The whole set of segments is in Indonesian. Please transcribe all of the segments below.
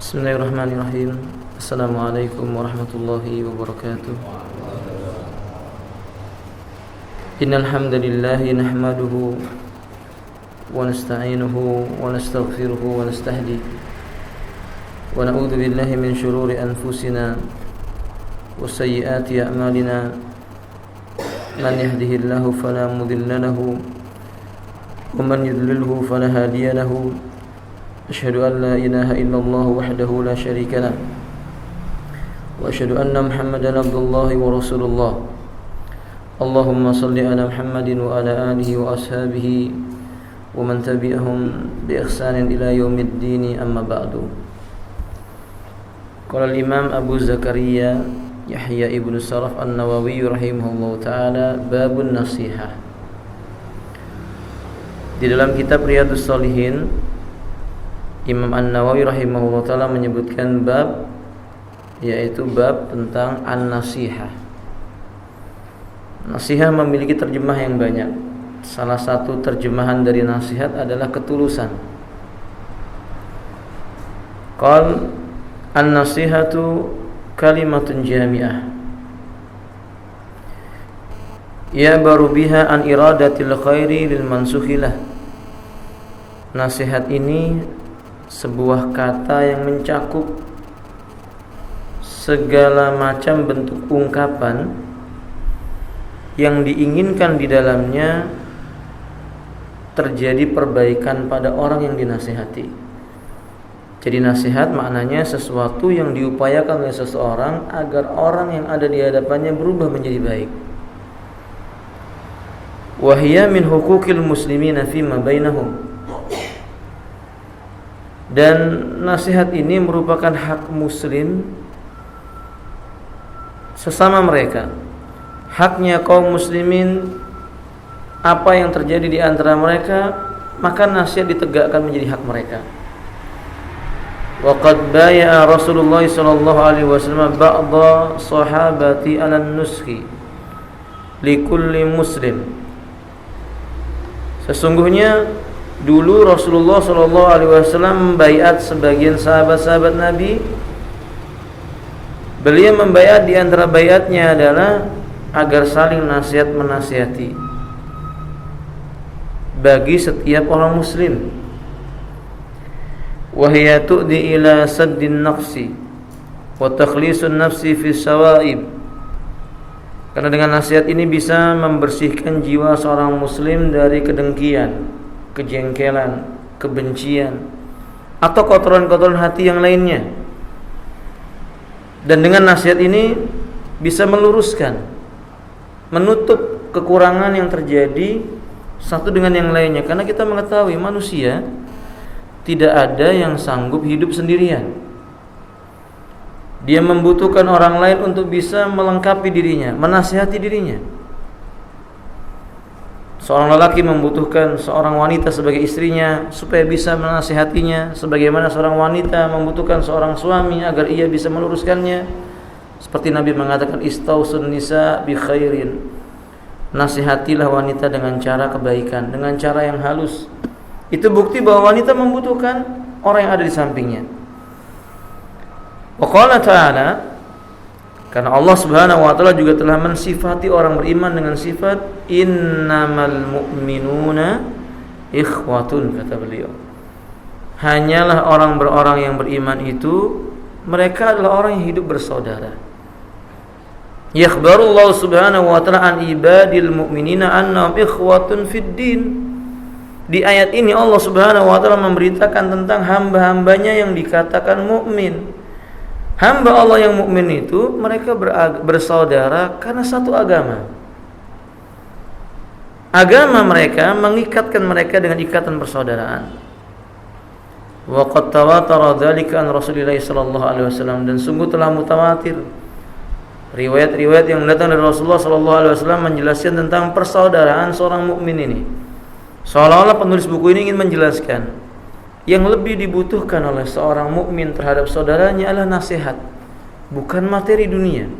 Bismillahirrahmanirrahim. Assalamualaikum warahmatullahi wabarakatuh. Innal hamdalillah nahmaduhu wa nasta'inuhu wa nastaghfiruhu wa nastahdi wa na'udzu billahi min shururi anfusina wa sayyiati a'malina. Man yahdihillahu fala mudilla lahu wa man yudlilhu fala hadiya lahu. Asyhadu an la ilaha illallah wahdahu la syarika lah wa asyhadu anna Muhammadan abdullahi wa rasulullah. Allahumma salli ala Muhammadin wa ala alihi wa ashabihi wa man tabi'ahum bi ihsanin ila yaumiddin, amma ba'du. Qala al-Imam Abu Zakaria Yahya ibn Sharaf an-Nawawi rahimahullahu ta'ala, babun nasihah. Di dalam kitab Riyadhus Shalihin, Imam An-Nawawi rahimahullah ta'ala menyebutkan bab, yaitu bab tentang an-nasihah. Nasihah memiliki terjemah yang banyak. Salah satu terjemahan dari nasihat adalah ketulusan. Qal an-nasihatu kalimatun jami'ah ya'baru biha an iradatil khairi lil mansukhilah. Nasihat ini sebuah kata yang mencakup segala macam bentuk ungkapan yang diinginkan di dalamnya terjadi perbaikan pada orang yang dinasihati. Jadi nasihat maknanya sesuatu yang diupayakan oleh seseorang agar orang yang ada di hadapannya berubah menjadi baik. Wa hiya min huquqil muslimina fima bainahum. Dan nasihat ini merupakan hak muslim sesama mereka. Haknya kaum muslimin, apa yang terjadi di antara mereka, maka nasihat ditegakkan menjadi hak mereka. Wa qad baya'a Rasulullah sallallahu alaihi wasallam ba'dha sahabati 'ala an-nushi likulli muslim. Sesungguhnya dulu Rasulullah sallallahu alaihi wasallam membaiat sebagian sahabat-sahabat Nabi. Beliau membaiat, di antara baiatnya adalah agar saling nasihat menasihati bagi setiap orang muslim. Wa hiya tu'di ila saddin nafsi wa takhlisun nafsi fi sawaib. Karena dengan nasihat ini bisa membersihkan jiwa seorang muslim dari kedengkian, kejengkelan, kebencian, atau kotoran-kotoran hati yang lainnya. Dan dengan nasihat ini bisa meluruskan, menutup kekurangan yang terjadi satu dengan yang lainnya. Karena kita mengetahui manusia tidak ada yang sanggup hidup sendirian. Dia membutuhkan orang lain untuk bisa melengkapi dirinya, menasihati dirinya. Seorang lelaki membutuhkan seorang wanita sebagai istrinya supaya bisa menasihatinya, sebagaimana seorang wanita membutuhkan seorang suami agar ia bisa meluruskannya. Seperti Nabi mengatakan, istausun nisa bi khairin. Nasihatilah wanita dengan cara kebaikan, dengan cara yang halus. Itu bukti bahwa wanita membutuhkan orang yang ada di sampingnya. Wa qala ta'ala, karena Allah Subhanahu wa taala juga telah mensifati orang beriman dengan sifat innamal mu'minuna ikhwatun, kata beliau. Hanyalah orang yang beriman itu, mereka adalah orang yang hidup bersaudara. Yakhbarullahu Subhanahu wa taala an ibadil mu'minina annahum ikhwatun fid din. Di ayat ini Allah Subhanahu wa taala memberitakan tentang hamba-hambanya yang dikatakan mukmin. Hamba Allah yang mukmin itu mereka bersaudara karena satu agama. Agama mereka mengikatkan mereka dengan ikatan persaudaraan. Wa qad tawatara dzalika an Rasulillah sallallahu alaihi wasallam, dan sungguh telah mutawatir riwayat-riwayat yang datang dari Rasulullah sallallahu alaihi wasallam menjelaskan tentang persaudaraan seorang mukmin ini. Seolah-olah penulis buku ini ingin menjelaskan yang lebih dibutuhkan oleh seorang mukmin terhadap saudaranya adalah nasihat, bukan materi dunia,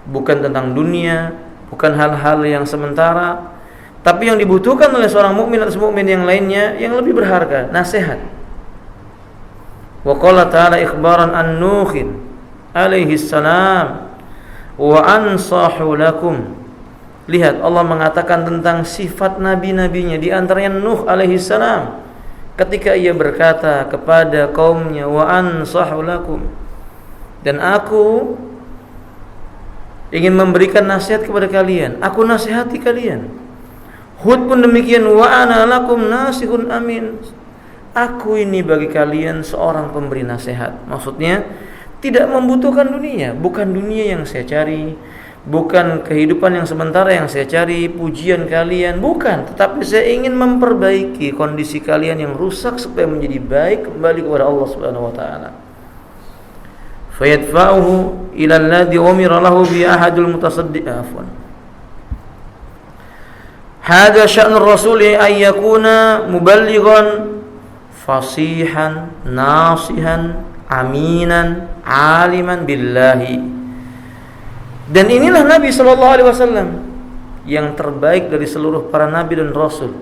bukan tentang dunia, bukan hal-hal yang sementara, tapi yang dibutuhkan oleh seorang mukmin atas mukmin yang lainnya yang lebih berharga, nasihat. Wa qala ta'ala ikhbaran an Nuhin alaihi salam wa ansahu lakum. Lihat, Allah mengatakan tentang sifat nabi-nabinya, di antaranya Nuh alaihi salam, ketika ia berkata kepada kaumnya, wa ansahu lakum, dan aku ingin memberikan nasihat kepada kalian, aku nasihati kalian. Hud pun demikian, wa ana lakum nasihun amin, aku ini bagi kalian seorang pemberi nasihat. Maksudnya tidak membutuhkan dunia, bukan dunia yang saya cari, bukan kehidupan yang sementara yang saya cari, pujian kalian, bukan, tetapi saya ingin memperbaiki kondisi kalian yang rusak supaya menjadi baik kembali kepada Allah Subhanahu wa taala. Fayadfa'uhu ila alladhi umira lahu bi ahadul mutasaddiqin. Hadha sya'nur rasuli ay yakuna muballighan fasihan nasihan aminan aliman billahi. Dan inilah Nabi sallallahu alaihi wasallam yang terbaik dari seluruh para nabi dan rasul,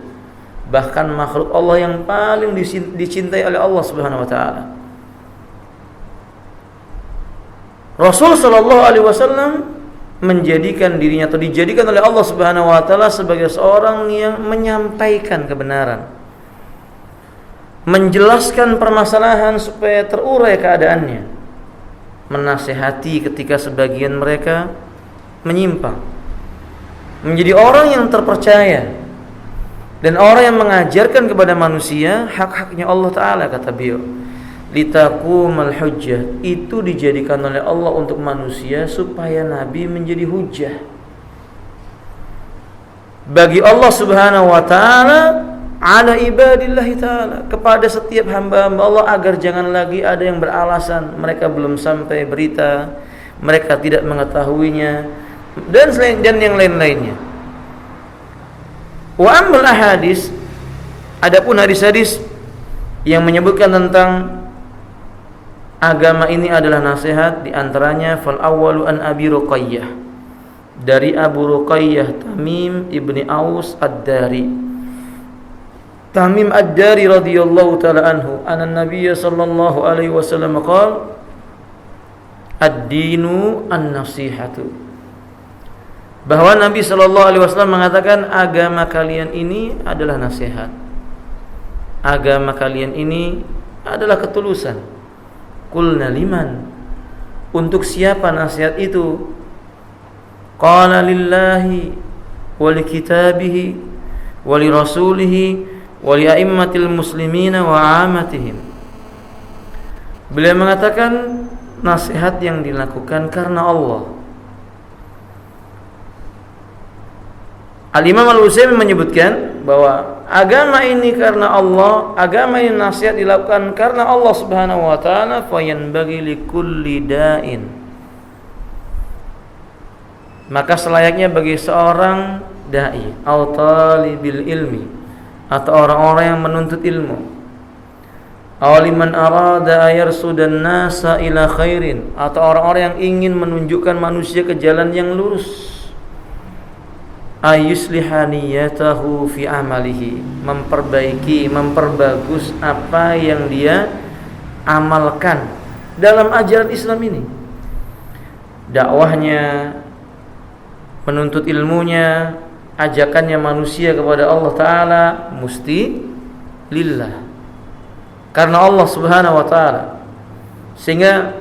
bahkan makhluk Allah yang paling dicintai oleh Allah Subhanahu wa taala. Rasul sallallahu alaihi wasallam menjadikan dirinya atau dijadikan oleh Allah Subhanahu wa taala sebagai seorang yang menyampaikan kebenaran, menjelaskan permasalahan supaya terurai keadaannya, menasihati ketika sebagian mereka menyimpang, menjadi orang yang terpercaya dan orang yang mengajarkan kepada manusia hak-haknya Allah taala. Kata beliau, litaqumal hujjah, itu dijadikan oleh Allah untuk manusia supaya nabi menjadi hujjah bagi Allah Subhanahu wa taala ala ibadillahi ta'ala, kepada setiap hamba-hamba Allah, agar jangan lagi ada yang beralasan mereka belum sampai berita, mereka tidak mengetahuinya, dan yang lain-lainnya. Wa ammal ahadis, adapun hadis-hadis yang menyebutkan tentang agama ini adalah nasihat, di antaranya fal awwalu an Abi Ruqayyah, dari Abu Ruqayyah Tamim ibni Aus Ad-Dari. Tamim Ad-Dari radhiyallahu ta'ala anhu, anna Nabiy sallallahu alaihi wasallam qala ad-dinu an-nasihatu, bahwa Nabi sallallahu alaihi wasallam mengatakan agama kalian ini adalah nasihat, agama kalian ini adalah ketulusan. Qulna liman, untuk siapa nasihat itu? Qala lillahi wa li kitabihi wa li rasulihi wali a'immatil muslimina wa 'amatihim. Beliau mengatakan nasihat yang dilakukan karena Allah. Al-Imam Al-Utsaimin menyebutkan bahwa agama ini karena Allah, agama ini nasihat dilakukan karena Allah Subhanahu wa taala, fayanbaghi likulli da'in, maka selayaknya bagi seorang dai atau talibil ilmi, atau orang-orang yang menuntut ilmu, awaliman arada ayarsudan nasa ila khairin, atau orang-orang yang ingin menunjukkan manusia ke jalan yang lurus, ayuslihaniyatahu fi amalihi, memperbaiki, memperbagus apa yang dia amalkan dalam ajaran Islam ini, dakwahnya, menuntut ilmunya, ajakannya manusia kepada Allah Ta'ala mesti lillah, karena Allah Subhanahu wa Ta'ala. Sehingga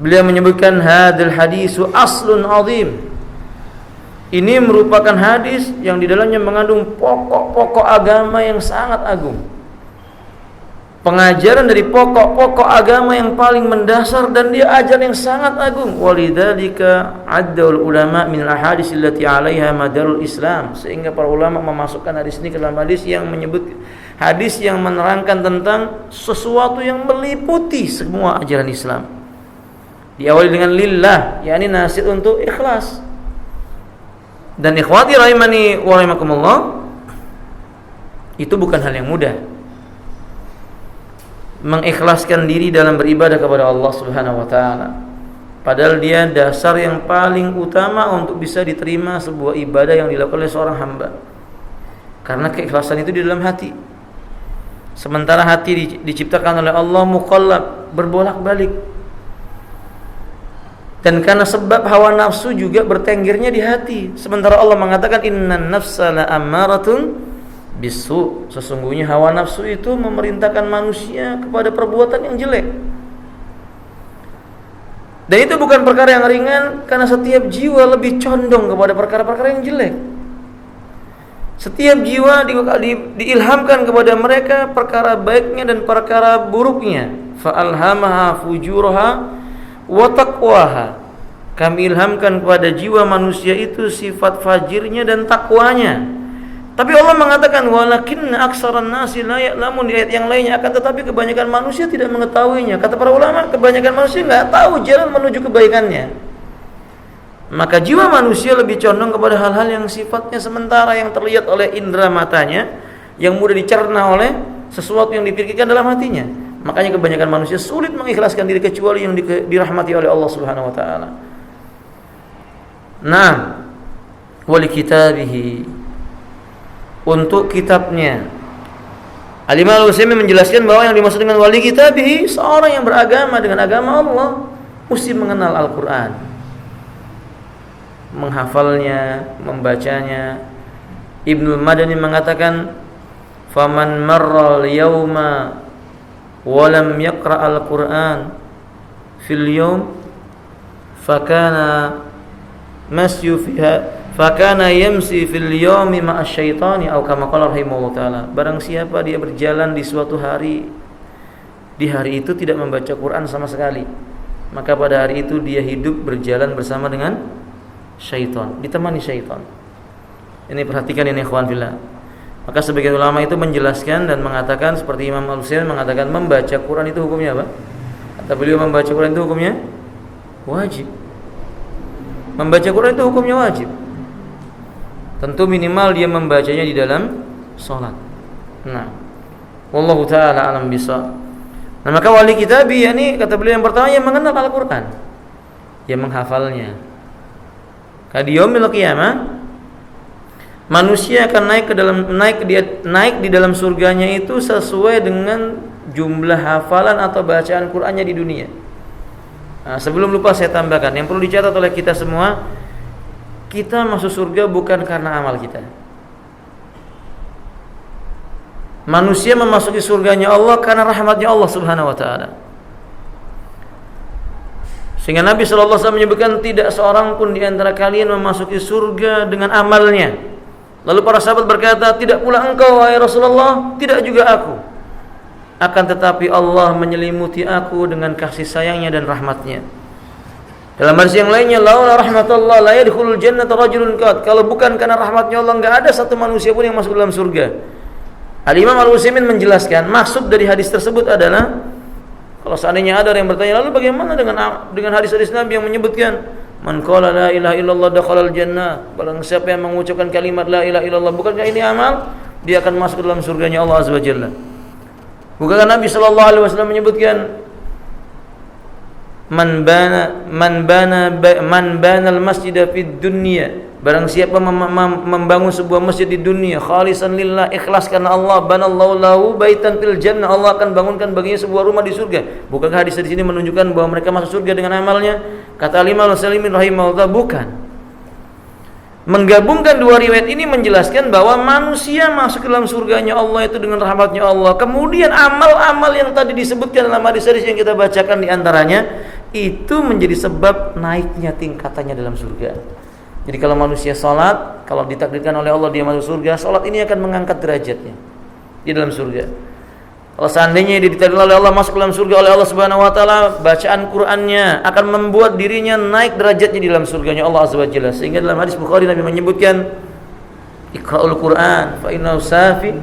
beliau menyebutkan hadil hadisu aslun azim, ini merupakan hadis yang di dalamnya mengandung pokok-pokok agama yang sangat agung, pengajaran dari pokok-pokok agama yang paling mendasar, dan dia ajaran yang sangat agung. Walidzalika addal ulama min al-ahadits allati 'alaiha madarul Islam, sehingga para ulama memasukkan hadis ini ke dalam hadis yang menyebut, hadis yang menerangkan tentang sesuatu yang meliputi semua ajaran Islam. Diawali dengan lillah, yakni nasihat untuk ikhlas. Dan ikhwati rahimani wa rahimakumullah, itu bukan hal yang mudah, mengikhlaskan diri dalam beribadah kepada Allah Subhanahu wa taala. Padahal dia dasar yang paling utama untuk bisa diterima sebuah ibadah yang dilakukan oleh seorang hamba. Karena keikhlasan itu di dalam hati. Sementara hati diciptakan oleh Allah muqallab, berbolak-balik. Dan karena sebab hawa nafsu juga bertenggernya di hati. Sementara Allah mengatakan innan nafsa la'ammaratun bisu. Sesungguhnya hawa nafsu itu memerintahkan manusia kepada perbuatan yang jelek. Dan itu bukan perkara yang ringan, karena setiap jiwa lebih condong kepada perkara-perkara yang jelek. Setiap jiwa diilhamkan kepada mereka perkara baiknya dan perkara buruknya. Fa'alhamaha fujuraha wa taqwaha. Kami ilhamkan kepada jiwa manusia itu sifat fajirnya dan takwanya. Tapi Allah mengatakan walakinna aksaran nasi la ya'lamun, di ayat yang lainnya, akan tetapi kebanyakan manusia tidak mengetahuinya. Kata para ulama, kebanyakan manusia enggak tahu jalan menuju kebaikannya. Maka jiwa manusia lebih condong kepada hal-hal yang sifatnya sementara, yang terlihat oleh indera matanya, yang mudah dicerna oleh sesuatu yang dipikirkan dalam hatinya. Makanya kebanyakan manusia sulit mengikhlaskan diri kecuali yang dirahmati oleh Allah Subhanahu wa taala. Nah, wali kitabihi, untuk kitabnya. Al-Imam Al-Utsaimin menjelaskan bahwa yang dimaksud dengan wali kitabihi, seorang yang beragama dengan agama Allah mesti mengenal Al-Qur'an, menghafalnya, membacanya. Ibnu Madani mengatakan, "Faman marra al-yawma wa lam yaqra' al-Qur'an fil yawm fakana masyu fiha fakana yamsi fil yawmi ma'asy syaitani," atau kama qala rahimahullah taala. Barang siapa dia berjalan di suatu hari, di hari itu tidak membaca Quran sama sekali, maka pada hari itu dia hidup berjalan bersama dengan syaitan, ditemani syaitan. Ini perhatikan ini ikhwan fillah. Maka sebagian ulama itu menjelaskan dan mengatakan seperti Imam Al-Utsaimin mengatakan, membaca Quran itu hukumnya apa? Kata beliau, membaca Quran itu hukumnya wajib. Membaca Quran itu hukumnya wajib. Tentu minimal dia membacanya di dalam salat. Nah, wallahu taala alam bisawab. Nah, maka wali kitabi, yakni kata beliau yang pertama yang mengenal Al-Qur'an, yang menghafalnya. Di yaumil qiyamah manusia akan naik di dalam surganya itu sesuai dengan jumlah hafalan atau bacaan Qur'annya di dunia. Nah, sebelum lupa saya tambahkan, yang perlu dicatat oleh kita semua, kita masuk surga bukan karena amal kita. Manusia memasuki surganya Allah karena rahmatnya Allah Subhanahu wa taala. Sehingga Nabi SAW menyebutkan, tidak seorang pun di antara kalian memasuki surga dengan amalnya. Lalu para sahabat berkata, tidak pula engkau wahai Rasulullah, tidak juga aku. Akan tetapi Allah menyelimuti aku dengan kasih sayangnya dan rahmatnya. Dalam hadis yang lainnya, laula rahmatullah la yadkhulul jannata rajulun qat. Kalau bukan karena rahmatnya Allah, enggak ada satu manusia pun yang masuk dalam surga. Al-Imam Al-Utsaimin menjelaskan, maksud dari hadis tersebut adalah, kalau seandainya ada yang bertanya, lalu bagaimana dengan hadis-hadis Nabi yang menyebutkan man qala la ilaha illallah dakhalal jannah, barang siapa yang mengucapkan kalimat la ilaha illallah, bukankah ini amal? Dia akan masuk dalam surganya Allah Azza wa Jalla. Bukankah Nabi sallallahu alaihi wasallam menyebutkan man bana al-masjida fid dunya, barang siapa membangun sebuah masjid di dunia khalisan lillah, ikhlas karena Allah, banallahu lahu baitan fil jannah, Allah akan bangunkan baginya sebuah rumah di surga. Bukankah hadis di sini menunjukkan bahwa mereka masuk surga dengan amalnya? Kata Imam Al-Utsaimin rahimahullah, bukan. Menggabungkan dua riwayat ini menjelaskan bahwa manusia masuk ke dalam surganya Allah itu dengan rahmatnya Allah. Kemudian amal-amal yang tadi disebutkan dalam hadis-hadis yang kita bacakan diantaranya itu menjadi sebab naiknya tingkatannya dalam surga. Jadi kalau manusia salat, kalau ditakdirkan oleh Allah dia masuk surga, salat ini akan mengangkat derajatnya di dalam surga. Kalau seandainya dia ditakdirkan oleh Allah masuk dalam surga oleh Allah Subhanahu wa taala, bacaan Qur'annya akan membuat dirinya naik derajatnya di dalam surganya Allah Azza wa Jalla. Sehingga dalam hadis Bukhari Nabi menyebutkan, Iqra'ul Qur'an fa innahu safi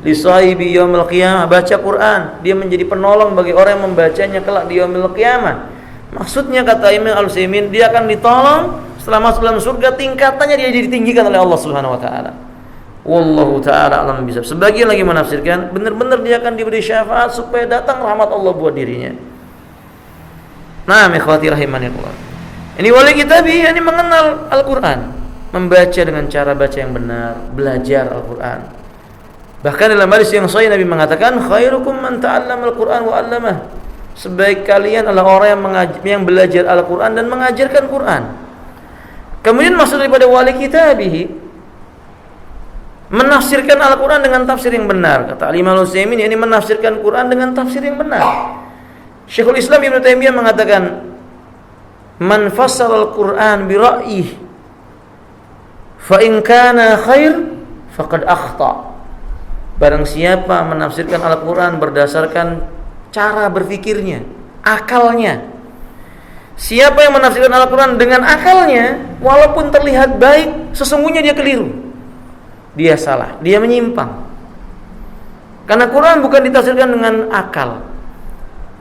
li sahibi yaumil qiyamah. Baca Qur'an, dia menjadi penolong bagi orang yang membacanya kelak di yaumil qiyamah. Maksudnya kata Imam Al-Utsaimin, dia akan ditolong setelah masuk dalam surga, tingkatannya dia ditinggikan oleh Allah Subhanahu wa taala. Wallahu taala alam bisawab. Sebagian lagi menafsirkan, benar-benar dia akan diberi syafaat supaya datang rahmat Allah buat dirinya. Nah, ikhwati rahimanillah. Ini wali kitabi, ini mengenal Al-Qur'an, membaca dengan cara baca yang benar, belajar Al-Qur'an. Bahkan dalam hadis yang sahih Nabi mengatakan, khairukum man ta'allama al-Qur'an wa 'allamah. Sebaik kalian adalah orang yang belajar Al-Qur'an dan mengajarkan Qur'an. Kemudian maksud daripada wali kitabihi, menafsirkan Al-Qur'an dengan tafsir yang benar. Kata Imam Al-Utsaimin, ini menafsirkan Qur'an dengan tafsir yang benar. Syekhul Islam Ibnu Taimiyah mengatakan, man fassara al-Qur'an bi ra'yihi fa in kana khair faqad akhta. Barang siapa menafsirkan Al-Qur'an berdasarkan cara berfikirnya, akalnya. Siapa yang menafsirkan Al-Qur'an dengan akalnya, walaupun terlihat baik, sesungguhnya dia keliru. Dia salah, dia menyimpang. Karena Quran bukan ditafsirkan dengan akal.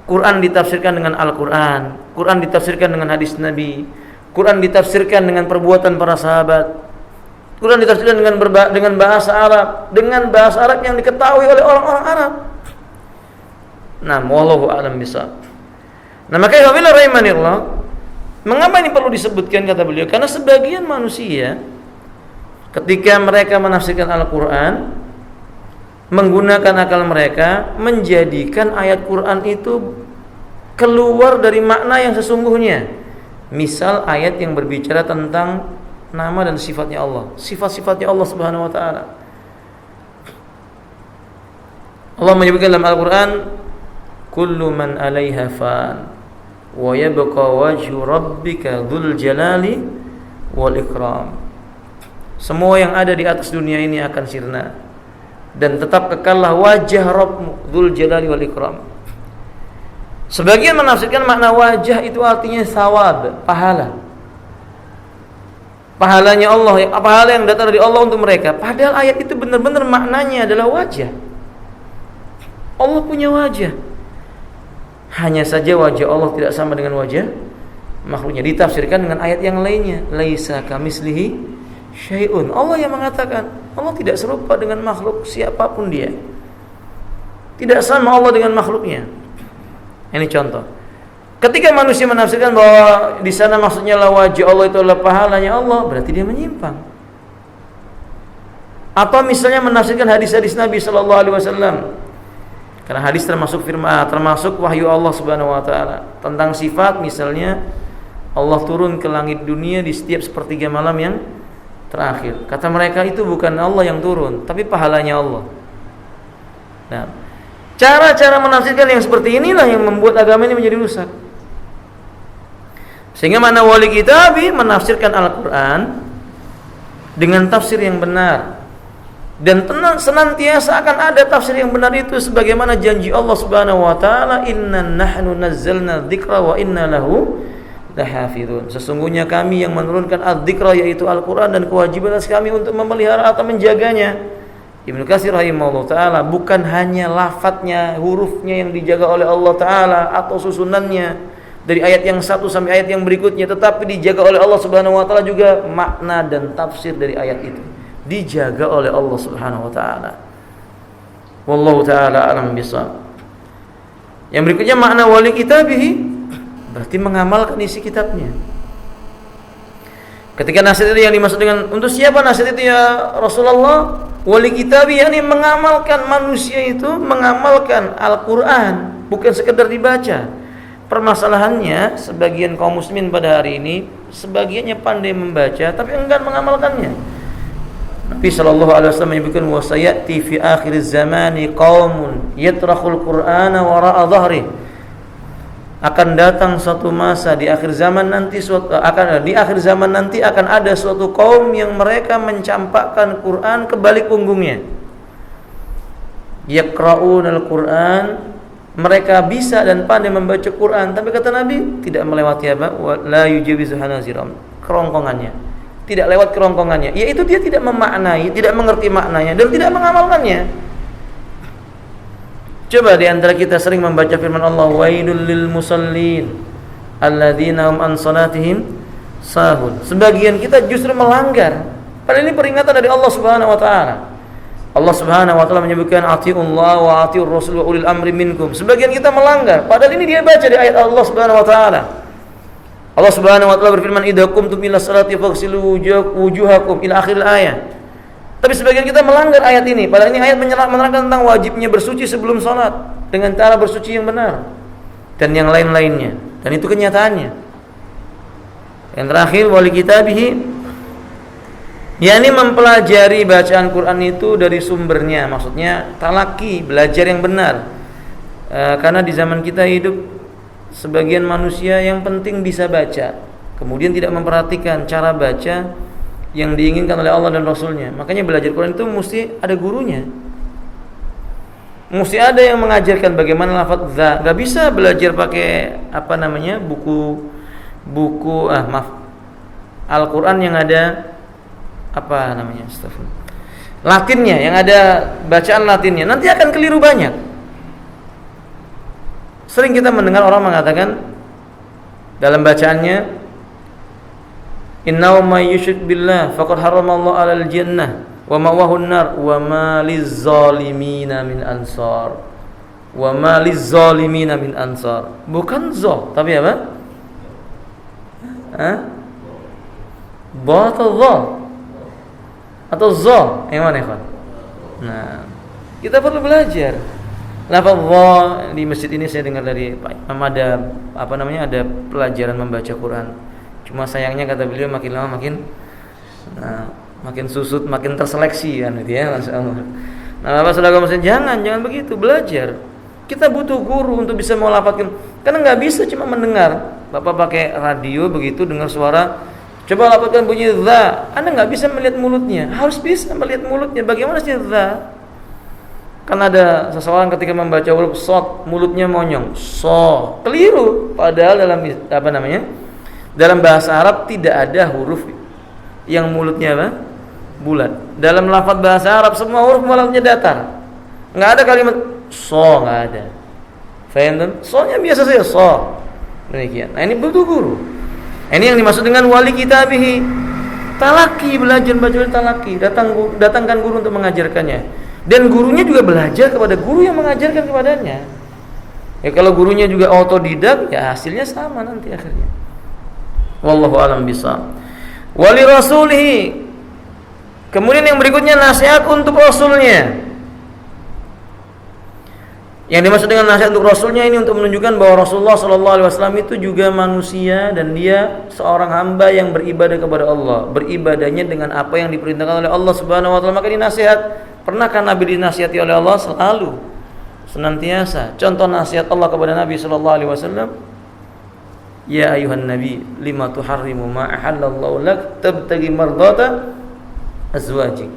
Quran ditafsirkan dengan Al-Quran, Quran ditafsirkan dengan hadis Nabi, Quran ditafsirkan dengan perbuatan para sahabat, Quran ditafsirkan dengan bahasa Arab, dengan bahasa Arab yang diketahui oleh orang-orang Arab. Nah, wallahu a'lam bishawab. Nah, makanya wabillahi rahimanillah, mengapa ini perlu disebutkan kata beliau? Karena sebagian manusia ketika mereka menafsirkan Al-Quran menggunakan akal mereka, menjadikan ayat Quran itu keluar dari makna yang sesungguhnya. Misal ayat yang berbicara tentang nama dan sifatnya Allah, sifat-sifatnya Allah Subhanahu wa taala. Allah menyebutkan dalam Al-Quran, kullu man 'alaiha fan wa yabqa wajhu rabbika dzul jalali wal ikram. Semua yang ada di atas dunia ini akan sirna dan tetap kekallah wajah Rabbmu dzul jalali wal ikram. Sebagian menafsirkan makna wajah itu artinya sawab, pahala. Pahalanya Allah, pahala yang datang dari Allah untuk mereka. Padahal ayat itu benar-benar maknanya adalah wajah. Allah punya wajah. Hanya saja wajah Allah tidak sama dengan wajah makhluknya. Ditafsirkan dengan ayat yang lainnya, laisa kamislihi syai'un. Allah yang mengatakan, Allah tidak serupa dengan makhluk siapapun dia. Tidak sama Allah dengan makhluknya. Ini contoh. Ketika manusia menafsirkan bahwa di sana maksudnya lah wajah Allah itu adalah pahalanya Allah, berarti dia menyimpang. Atau misalnya menafsirkan hadis-hadis Nabi sallallahu alaihi wasallam. Karena hadis termasuk termasuk wahyu Allah Subhanahu wa taala. Tentang sifat misalnya Allah turun ke langit dunia di setiap sepertiga malam yang terakhir. Kata mereka itu bukan Allah yang turun, tapi pahalanya Allah. Nah, cara-cara menafsirkan yang seperti inilah yang membuat agama ini menjadi rusak. Sehingga mana wali kitabi menafsirkan Al-Quran dengan tafsir yang benar, dan senantiasa akan ada tafsir yang benar itu sebagaimana janji Allah Subhanahu wa taala, inna nahnu nazzalna dzikra wa inna lahu lahafizun. Sesungguhnya kami yang menurunkan adzikra yaitu Al-Quran, dan kewajiban atas kami untuk memelihara atau menjaganya. Ibnu Katsir rahimahullah taala, bukan hanya lafadznya, hurufnya yang dijaga oleh Allah taala atau susunannya dari ayat yang satu sampai ayat yang berikutnya, tetapi dijaga oleh Allah Subhanahu wa taala juga makna dan tafsir dari ayat itu dijaga oleh Allah Subhanahu wa taala. Wallahu taala alam bishawab. Yang berikutnya makna wali kitabihi, berarti mengamalkan isi kitabnya. Ketika nasihat itu yang dimaksud dengan untuk siapa nasihat itu ya Rasulullah? Wali kitabi, yakni mengamalkan, manusia itu mengamalkan Al-Quran, bukan sekedar dibaca. Permasalahannya sebagian kaum muslimin pada hari ini, sebagiannya pandai membaca tapi enggan mengamalkannya. Nabi sallallahu alaihi wasallam menyebutkan, wa sayati fi akhir zamani qaumun yatrakhul Qur'ana wara'a dhahri. Akan datang suatu masa di akhir zaman nanti akan ada suatu kaum yang mereka mencampakkan Quran ke balik punggungnya. Yaqra'unal Quran, mereka bisa dan pandai membaca Quran, tapi kata Nabi tidak melewati apa? La yujawizu hanaziram, kerongkongannya. Tidak lewat kerongkongannya, yaitu dia tidak memaknai, tidak mengerti maknanya dan tidak mengamalkannya. Coba di antara kita sering membaca firman Allah, wailul lil musallin alladzina hum an salatihim sahun. Sebagian kita justru melanggar, padahal ini peringatan dari Allah Subhanahu wa taala. Allah Subhanahu wa taala menyebutkan atiullah wa atiur rasul wa ulil amri minkum. Sebagian kita melanggar, padahal ini dia baca di ayat Allah Subhanahu wa taala. Allah Subhanahu wa taala berfirman, idza qumtum ila salati faghsilu wujuhakum ila akhir ayat. Tapi sebagian kita melanggar ayat ini. Padahal ini ayat menerangkan tentang wajibnya bersuci sebelum sholat dengan cara bersuci yang benar dan yang lain-lainnya. Dan itu kenyataannya. Yang terakhir, wali kitabihi, yakni mempelajari bacaan Quran itu dari sumbernya. Maksudnya talaki, belajar yang benar. Karena di zaman kita hidup sebagian manusia yang penting bisa baca, kemudian tidak memperhatikan cara baca yang diinginkan oleh Allah dan Rasulnya. Makanya belajar Quran itu mesti ada gurunya, mesti ada yang mengajarkan bagaimana lafaz za. Gak bisa belajar pakai buku Al-Quran yang ada Latinnya, yang ada bacaan Latinnya, nanti akan keliru banyak. Sering kita mendengar orang mengatakan dalam bacaannya, innahu may yusyrik billah faqad haramallahu 'alal jannah wa ma'wahu an-nar wa ma liz-zalimina min ansar. Wa ma liz-zalimina min ansar. Bukan zo, tapi apa? Ba atau zo? Atau zo? Yang mana, ikhwan? Nah, kita perlu belajar. Lafaz za di masjid ini saya dengar dari Pak Imam, ada pelajaran membaca Quran. Cuma sayangnya kata beliau makin lama makin susut, makin terseleksi kan gitu ya, masyaallah. Nah, Bapak Saudara muslim, jangan begitu, belajar. Kita butuh guru untuk bisa melafalkan. Karena nggak bisa cuma mendengar. Bapak pakai radio begitu dengar suara, coba lafalkan bunyi za. Anda nggak bisa melihat mulutnya, harus bisa melihat mulutnya. Bagaimana sih za? Kan ada seseorang ketika membaca huruf shad, mulutnya monyong, so, keliru. Padahal dalam bahasa Arab tidak ada huruf yang mulutnya bulat. Dalam lafaz bahasa Arab semua huruf mulutnya datar. Enggak ada kalimat so, enggak ada. Faham? So-nya biasa saja so. Demikian. Nah, ini butuh guru. Ini yang dimaksud dengan wali kitabihi. Talaki, belajar baca talaki, datangkan guru untuk mengajarkannya. Dan gurunya juga belajar kepada guru yang mengajarkan kepadanya. Ya kalau gurunya juga otodidak, ya hasilnya sama nanti akhirnya. Wallahu a'lam bishawab. Wali rasulihi. Kemudian yang berikutnya nasihat untuk rasulnya. Yang dimaksud dengan nasihat untuk rasulnya ini untuk menunjukkan bahwa Rasulullah SAW itu juga manusia dan dia seorang hamba yang beribadah kepada Allah. Beribadahnya dengan apa yang diperintahkan oleh Allah Subhanahu wa taala. Maka dinasihat. Pernahkah Nabi dinasihati oleh Allah? Selalu, senantiasa. Contoh nasihat Allah kepada Nabi SAW, ya ayuhan Nabi, lima tuharrimu ma ahallallahu lak tabtagi mardata azwajik.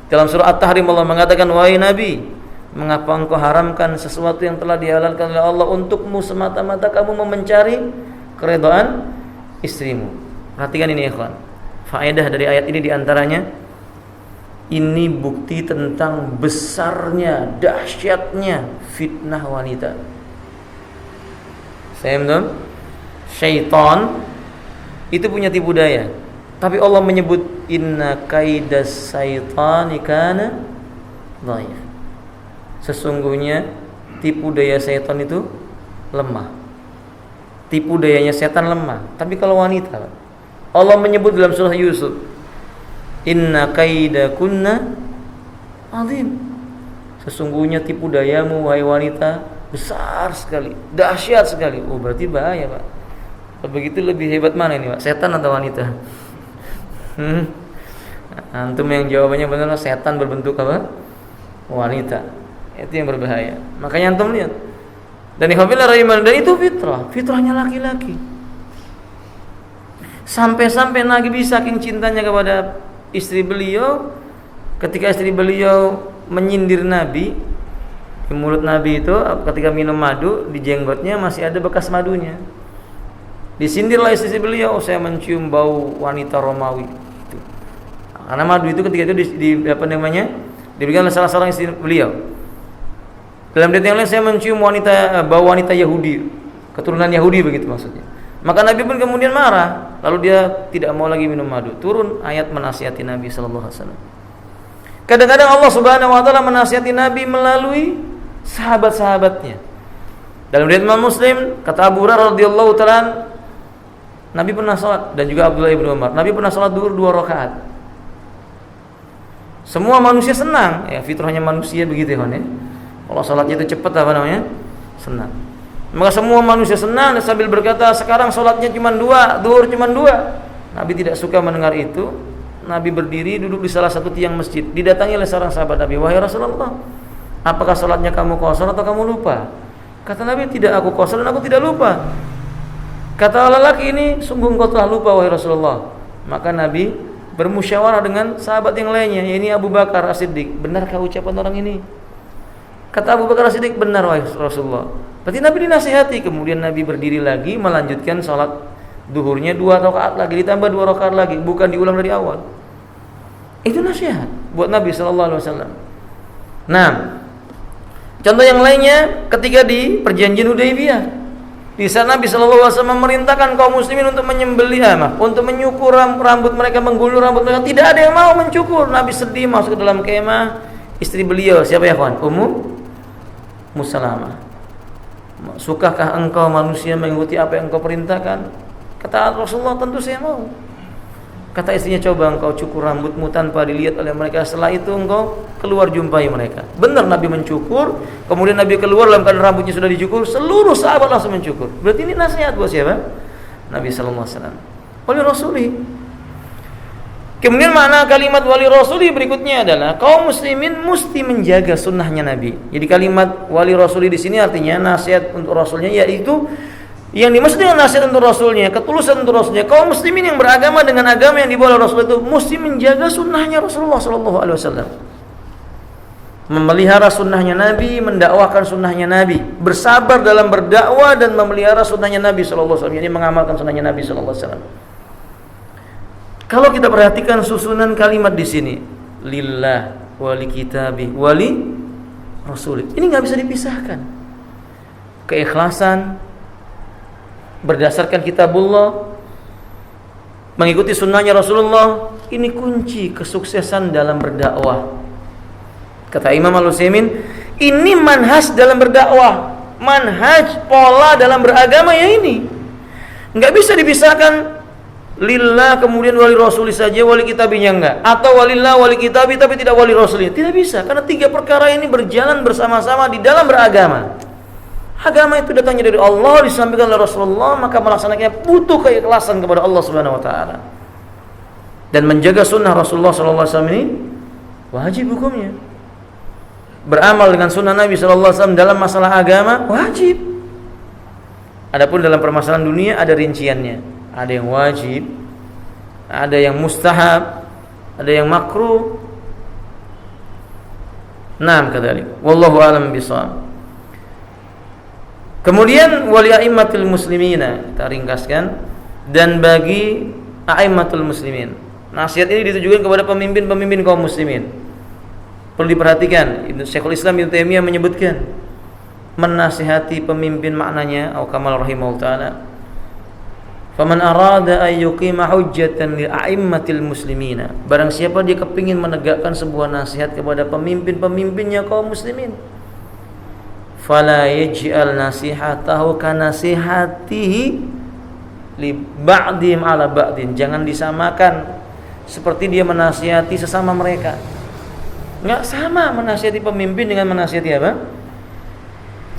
Dalam surah At-Tahrim Allah mengatakan, wahai Nabi, mengapa engkau haramkan sesuatu yang telah dihalalkan oleh Allah untukmu semata-mata kamu mencari keridhaan istrimu. Perhatikan ini, ikhwan. Faedah dari ayat ini diantaranya, ini bukti tentang besarnya, dahsyatnya fitnah wanita. Syaitan itu punya tipu daya. Tapi Allah menyebut inna kaidas syaitani kana dhaif. Sesungguhnya tipu daya syaitan itu lemah. Tipu dayanya setan lemah. Tapi kalau wanita, Allah menyebut dalam surah Yusuf, inna kaidakunna azim. Sesungguhnya tipu dayamu wahai wanita besar sekali, dahsyat sekali. Oh, berarti bahaya, Pak. Begitu lebih hebat mana ini, Pak? Setan atau wanita? Antum yang jawabannya benar, setan berbentuk apa? Wanita. Itu yang berbahaya. Makanya antum lihat. Dan itu fitrahnya laki-laki. Sampai-sampai Nabi saking cintanya kepada istri beliau, ketika istri beliau menyindir Nabi, di mulut Nabi itu ketika minum madu, di jenggotnya masih ada bekas madunya. Disindirlah istri beliau, saya mencium bau wanita Romawi. Itu. Karena madu itu ketika itu diberikan oleh salah seorang istri beliau. Dalam ayat yang lain, saya mencium bau wanita Yahudi, keturunan Yahudi begitu maksudnya. Maka Nabi pun kemudian marah, lalu dia tidak mau lagi minum madu. Turun ayat menasihati Nabi sallallahu alaihi wasallam. Kadang-kadang Allah Subhanahu wa taala menasihati Nabi melalui sahabat-sahabatnya. Dalam riwayat Imam Muslim, kata Abu Hurairah radhiyallahu taala, Nabi pernah salat, dan juga Abdullah bin Umar, Nabi pernah salat zuhur 2 rakaat. Semua manusia senang, ya fitrahnya manusia begitu ya, ya. Kalau salatnya itu cepat senang. Maka semua manusia senang dan sambil berkata, sekarang salatnya cuma 2, zuhur cuma 2. Nabi tidak suka mendengar itu. Nabi berdiri duduk di salah satu tiang masjid. Didatangi oleh seorang sahabat Nabi, "Wahai Rasulullah, apakah salatnya kamu qasar atau kamu lupa?" Kata Nabi, "Tidak, aku qasar dan aku tidak lupa." Kata lelaki ini, "Sungguh engkau telah lupa wahai Rasulullah." Maka Nabi bermusyawarah dengan sahabat yang lainnya, yaitu Abu Bakar As-Siddiq. "Benarkah ucapan orang ini?" Kata Abu Bakar As-Siddiq, "Benar wahai Rasulullah." Berarti Nabi dinasihati. Kemudian Nabi berdiri lagi melanjutkan salat duhurnya 2 rakaat lagi, ditambah 2 rakaat lagi, bukan diulang dari awal. Itu nasihat buat Nabi sallallahu alaihi wasallam. Nah, contoh yang lainnya ketika di perjanjian Hudaybiyah. Di sana Nabi sallallahu alaihi wasallam memerintahkan kaum muslimin untuk menyembelih, untuk menyukur rambut mereka, menggulur rambut mereka. Tidak ada yang mau mencukur. Nabi sedih masuk ke dalam kemah. Istri beliau siapa ya kawan? Ummu Salamah. "Sukakah engkau manusia mengikuti apa yang engkau perintahkan?" Kata Rasulullah, "Tentu saya mau." Kata istrinya, "Coba engkau cukur rambutmu tanpa dilihat oleh mereka. Setelah itu engkau keluar jumpai mereka." Benar Nabi mencukur. Kemudian Nabi keluar dalam keadaan rambutnya sudah dicukur. Seluruh sahabat langsung mencukur. Berarti ini nasihat buat siapa? Nabi sallallahu alaihi wasallam. Wali rasuli. Kemudian makna kalimat wali rasuli berikutnya adalah kaum muslimin mesti menjaga sunnahnya Nabi. Jadi kalimat wali rasuli di sini artinya nasihat untuk rasulnya, yaitu yang dimaksud dengan nasihat untuk Rasulnya, ketulusan untuk Rasulnya. Kaum muslimin yang beragama dengan agama yang dibawa oleh Rasul itu mesti menjaga sunnahnya Rasulullah sallallahu alaihi wasallam. Memelihara sunnahnya Nabi, mendakwahkan sunnahnya Nabi, bersabar dalam berdakwah dan memelihara sunnahnya Nabi sallallahu alaihi wasallam. Jadi mengamalkan sunnahnya Nabi sallallahu alaihi wasallam. Kalau kita perhatikan susunan kalimat di sini, lillah, wali kitabi, wali rasul. Ini nggak bisa dipisahkan. Keikhlasan berdasarkan kitabullah, mengikuti sunnahnya Rasulullah, ini kunci kesuksesan dalam berdakwah. Kata Imam Al-Utsaimin, ini manhaj dalam berdakwah, manhaj pola dalam beragama ya ini. Enggak bisa dipisahkan lillah kemudian wali rasuli saja, wali kitabinya enggak, atau walillah wali kitabi tapi tidak wali rasuli. Tidak bisa, karena 3 perkara ini berjalan bersama-sama di dalam beragama. Agama itu datangnya dari Allah, disampaikan oleh Rasulullah, maka melaksanakannya butuh keikhlasan kepada Allah Subhanahu wa taala. Dan menjaga sunnah Rasulullah sallallahu alaihi wasallam ini wajib hukumnya. Beramal dengan sunnah Nabi sallallahu alaihi wasallam dalam masalah agama wajib. Adapun dalam permasalahan dunia ada rinciannya. Ada yang wajib, ada yang mustahab, ada yang makruh. Naam kadzalik. Wallahu a'lam bishawab. Kemudian wali a'immatul muslimina, kita ringkaskan, dan bagi a'immatul muslimin. Nasihat ini ditujukan kepada pemimpin-pemimpin kaum muslimin. Perlu diperhatikan, Syekhul Islam Ibnu Taimiyah menyebutkan menasihati pemimpin maknanya au kamal rahimahullah taala. Faman arada ay yuqima hujjatan li a'immatil muslimina. Barang siapa dia kepingin menegakkan sebuah nasihat kepada pemimpin-pemimpinnya kaum muslimin, fala yaj'al nasihatahu kanasihatihi li ba'dihim ala ba'din. Jangan disamakan seperti dia menasihati sesama mereka. Enggak sama menasihati pemimpin dengan menasihati apa?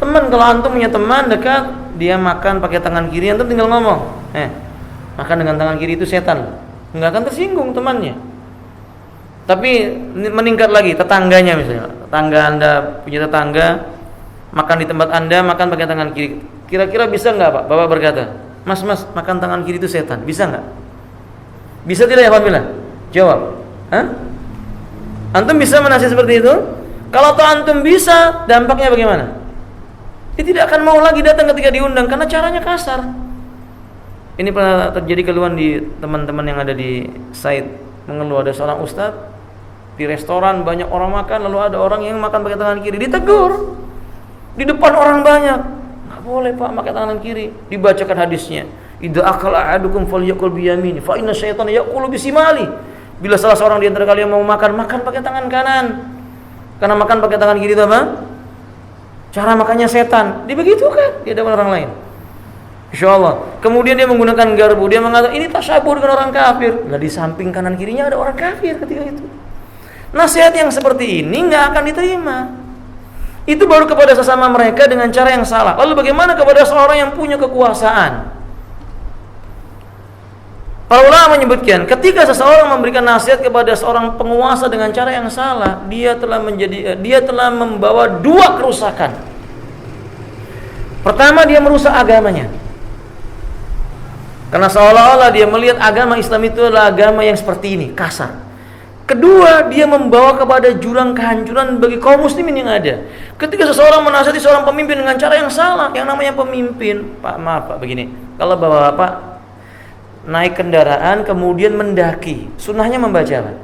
Teman. Kalau antum punya teman dekat, dia makan pakai tangan kiri, antum tinggal ngomong, makan dengan tangan kiri itu setan. Enggak akan tersinggung temannya. Tapi meningkat lagi tetangganya misalnya. Tetangga Anda punya tetangga makan di tempat Anda, makan pakai tangan kiri. Kira-kira bisa enggak Pak? Bapak berkata, Mas, makan tangan kiri itu setan. Bisa enggak? Bisa tidak ya Alhamdulillah? Jawab. Antum bisa menasihati seperti itu? Kalau toh antum bisa, dampaknya bagaimana? Dia tidak akan mau lagi datang ketika diundang karena caranya kasar. Ini pernah terjadi keluhan di teman-teman yang ada di site, mengeluh ada seorang ustadz di restoran banyak orang makan, lalu ada orang yang makan pakai tangan kiri, ditegur di depan orang banyak. Nggak boleh Pak pakai tangan kiri. Dibacakan hadisnya, idza akala ahadukum falyakul biyamini fa inna syaitana yaqulu bisimali. Bila salah seorang di antara kalian mau makan pakai tangan kanan. Karena makan pakai tangan kiri itu apa? Cara makannya setan. Dibegitukan di hadapan orang lain. Insyaallah. Kemudian dia menggunakan garpu, dia mengatakan ini tasyabuh dengan orang kafir. Lah di samping kanan kirinya ada orang kafir ketika itu. Nasihat yang seperti ini nggak akan diterima. Itu baru kepada sesama mereka dengan cara yang salah. Lalu bagaimana kepada seorang yang punya kekuasaan? Para ulama menyebutkan, ketika seseorang memberikan nasihat kepada seorang penguasa dengan cara yang salah, dia telah membawa dua kerusakan. Pertama, dia merusak agamanya. Karena seolah-olah dia melihat agama Islam itu adalah agama yang seperti ini, kasar. Kedua, dia membawa kepada jurang kehancuran bagi kaum muslimin yang ada. Ketika seseorang menasihati seorang pemimpin dengan cara yang salah, yang namanya pemimpin, Pak, begini. Kalau Bapak naik kendaraan kemudian mendaki, sunnahnya membaca apa?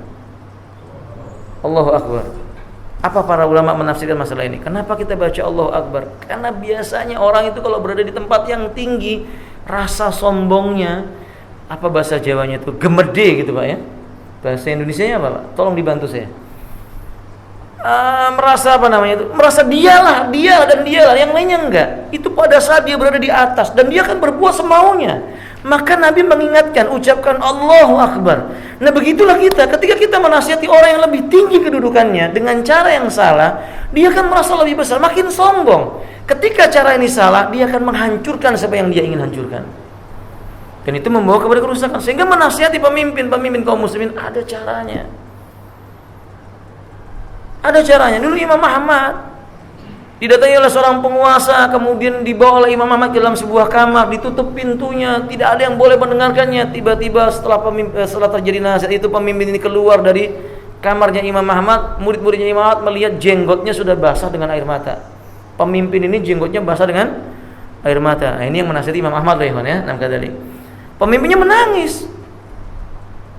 Allahu Akbar. Apa para ulama menafsirkan masalah ini? Kenapa kita baca Allahu Akbar? Karena biasanya orang itu kalau berada di tempat yang tinggi, rasa sombongnya, apa bahasa Jawanya itu, gemede gitu Pak ya. Bahasa Indonesianya apa Pak? Tolong dibantu saya. Merasa apa namanya itu? Merasa dia yang lainnya enggak. Itu pada saat dia berada di atas dan dia akan berbuat semaunya. Maka Nabi mengingatkan, ucapkan Allahu Akbar. Nah begitulah kita, ketika kita menasihati orang yang lebih tinggi kedudukannya dengan cara yang salah, dia akan merasa lebih besar, makin sombong. Ketika cara ini salah, dia akan menghancurkan siapa yang dia ingin hancurkan. Dan itu membawa kepada kerusakan. Sehingga menasihati pemimpin kaum muslimin ada caranya. Ada caranya. Dulu Imam Ahmad didatangi oleh seorang penguasa, kemudian dibawa oleh Imam Ahmad ke dalam sebuah kamar, ditutup pintunya, tidak ada yang boleh mendengarkannya. Tiba-tiba setelah terjadi nasihat itu, pemimpin ini keluar dari kamarnya Imam Ahmad. Murid-muridnya Imam Ahmad melihat jenggotnya sudah basah dengan air mata. Pemimpin ini jenggotnya basah dengan air mata. Nah, ini yang menasihati Imam Ahmad loh ya, pemimpinnya menangis.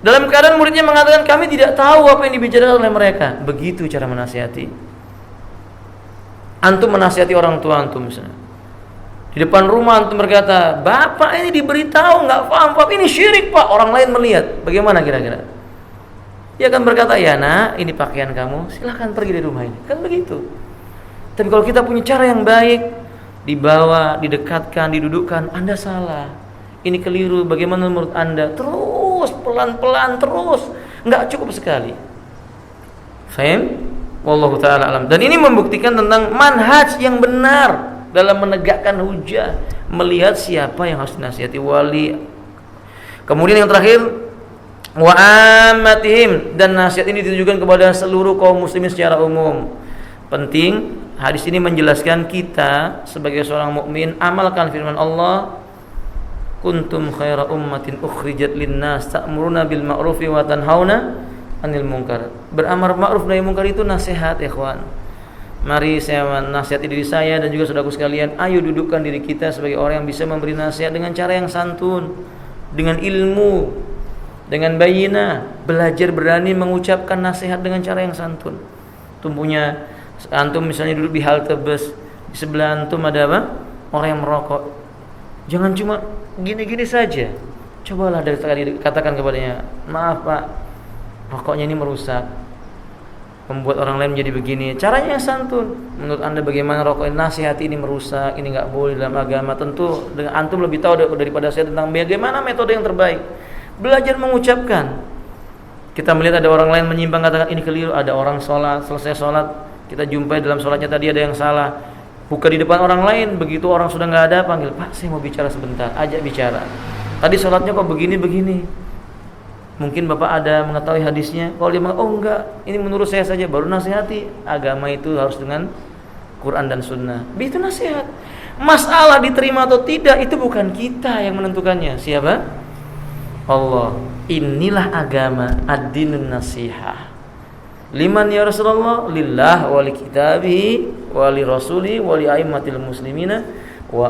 Dalam keadaan muridnya mengatakan, kami tidak tahu apa yang dibicarakan oleh mereka. Begitu cara menasihati. Antum menasihati orang tua antum misalnya, di depan rumah antum berkata, bapak ini diberitahu nggak paham, pak ini syirik pak. Orang lain melihat, bagaimana kira-kira? Dia akan berkata, ya nak, ini pakaian kamu, silahkan pergi dari rumah ini. Kan begitu. Tapi kalau kita punya cara yang baik, dibawa, didekatkan, didudukkan, Anda salah, ini keliru, bagaimana menurut Anda? Terus pelan-pelan terus, nggak cukup sekali. Faham? Wallahu ta'ala alam. Dan ini membuktikan tentang manhaj yang benar dalam menegakkan hujah, melihat siapa yang harus dinasihati, wali. Kemudian yang terakhir, wa ammatihim, dan nasihat ini ditujukan kepada seluruh kaum muslimin secara umum. Penting, hadis ini menjelaskan kita sebagai seorang mukmin amalkan firman Allah, kuntum khaira ummatin ukhrijat linnas ta'muruna bil ma'rufi wa tanhauna anil munkar. Beramar ma'ruf nahi munkar itu nasihat, ikhwan. Mari saya nasihati diri saya dan juga saudaraku sekalian, ayo dudukkan diri kita sebagai orang yang bisa memberi nasihat dengan cara yang santun, dengan ilmu, dengan bayinah, belajar berani mengucapkan nasihat dengan cara yang santun. Tumpunya antum misalnya duduk di halte bus, di sebelah antum ada apa? Orang yang merokok. Jangan cuma gini-gini saja. Cobalah dari tadi katakan kepadanya, maaf Pak, rokoknya ini merusak, membuat orang lain menjadi begini. Caranya yang santun. Menurut Anda bagaimana rokok ini? Nasihati, ini merusak, ini nggak boleh dalam agama. Tentu dengan antum lebih tahu daripada saya tentang bagaimana metode yang terbaik. Belajar mengucapkan. Kita melihat ada orang lain menyimpang, katakan ini keliru. Ada orang sholat, selesai sholat, kita jumpai dalam sholatnya tadi ada yang salah, buka di depan orang lain. Begitu orang sudah nggak ada, panggil, Pak saya mau bicara sebentar. Ajak bicara. Tadi sholatnya kok begini-begini. Mungkin Bapak ada mengetahui hadisnya. Kalau dia mengatakan, oh enggak, ini menurut saya saja, baru nasihati. Agama itu harus dengan Quran dan Sunnah. Itu nasihat. Masalah diterima atau tidak, itu bukan kita yang menentukannya. Siapa? Allah. Inilah agama, ad-dinun nasihah. Liman ya Rasulullah? Lillah wa li kitabihi wa li rasuli wa li aimmatil muslimina wa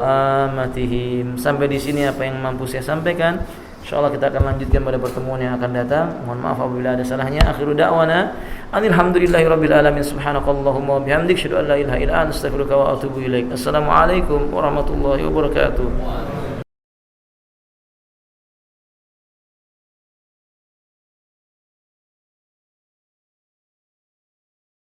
amatihim. Sampai di sini apa yang mampu saya sampaikan. InsyaAllah kita akan lanjutkan pada pertemuan yang akan datang. Mohon maaf apabila ada salahnya. Akhiru da'wana alhamdulillahirabbil alamin. Subhanakallahumma wa bihamdik, asyhadu an la ilaha illa anta, astaghfiruka wa atubu ilaik. Assalamualaikum warahmatullahi wabarakatuh.